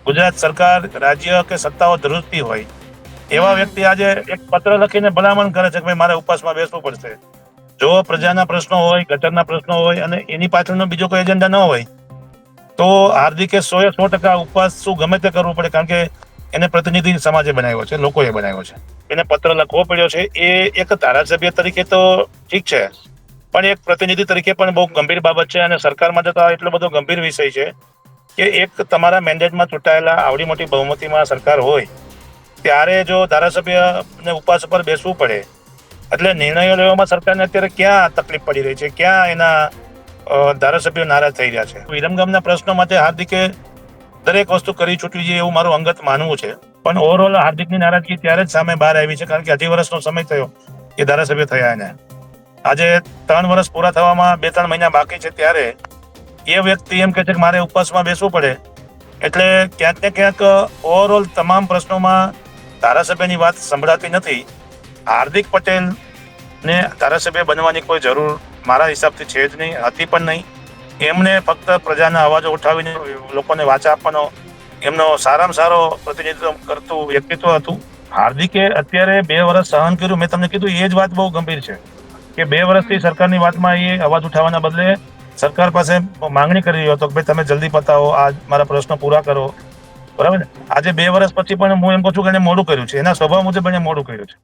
ગુજરાત સરકાર, રાજ્ય કે સત્તાઓ ધ્રુજતી હોય એવા વ્યક્તિ આજે એક પત્ર લખીને ભલામણ કરે છે કે ભાઈ મારે ઉપવાસમાં બેસવું પડશે. જો પ્રજાના પ્રશ્નો હોય, ગટરના પ્રશ્નો હોય અને એની પાછળનો બીજો કોઈ એજન્ડા ન હોય તો હાર્દિકે 100% ઉપવાસ શું ગમે તે કરવું પડે, કારણ કે એને પ્રતિનિધિ સમાજે બનાવ્યો છે, લોકોએ બનાવ્યો છે. એને પત્ર લખવો પડ્યો છે. એ એક ધારાસભ્ય તરીકે તો ઠીક છે, પણ એક પ્રતિનિધિ તરીકે પણ બહુ ગંભીર બાબત છે. અને સરકાર માટે તો એટલો બધો ગંભીર વિષય છે કે એક તમારા મેન્ડેટમાં ચૂંટાયેલા આવડી મોટી બહુમતીમાં સરકાર હોય ત્યારે જો ધારાસભ્યને ઉપવાસ ઉપર બેસવું પડે એટલે નિર્ણયો લેવામાં સરકારને અત્યારે ક્યાં તકલીફ પડી રહી છે, ક્યાં એના ધારાસભ્યો નારાજ થઈ રહ્યા છે. વિરમગામના પ્રશ્નો માટે હાર્દિકે દરેક વસ્તુ કરી છૂટવી જોઈએ એવું મારું અંગત માનવું છે. પણ ઓવરઓલ હાર્દિકની નારાજગી ત્યારે જ સામે બહાર આવી છે કારણ કે 2.5 વર્ષનો સમય થયો એ ધારાસભ્ય થયા એને. આજે 3 વર્ષ પૂરા થવામાં 2-3 મહિના બાકી છે ત્યારે એ વ્યક્તિ એમ કહે છે કે મારે ઉપવાસમાં બેસવું પડે એટલે ક્યાંક ને ક્યાંક ઓવરઓલ તમામ પ્રશ્નોમાં ધારાસભ્યની વાત સંભળાતી નથી. હાર્દિક પટેલને ધારાસભ્ય બનવાની કોઈ જરૂર મારા હિસાબથી છે જ નહીં, હતી પણ નહીં. એમને ફક્ત પ્રજાના અવાજો ઉઠાવીને લોકોને વાચા આપવાનો એમનો સારામાં સારો પ્રતિનિધિત્વ કરતું વ્યક્તિત્વ હતું. હાર્દિકે અત્યારે 2 વર્ષ સહન કર્યું. મેં તમને કીધું એ જ વાત બહુ ગંભીર છે કે 2 વર્ષથી સરકારની વાતમાં એ અવાજ ઉઠાવવાના બદલે સરકાર પાસે માંગણી કરી રહ્યો હતો કે ભાઈ તમે જલ્દી પતાવો, આ મારા પ્રશ્નો પૂરા કરો. બરાબર ને? આજે 2 વર્ષ પછી પણ હું એમ કહું છું કે એને મોડું કર્યું છે, એના સ્વભાવ મુજબ એને મોડું કર્યું છે.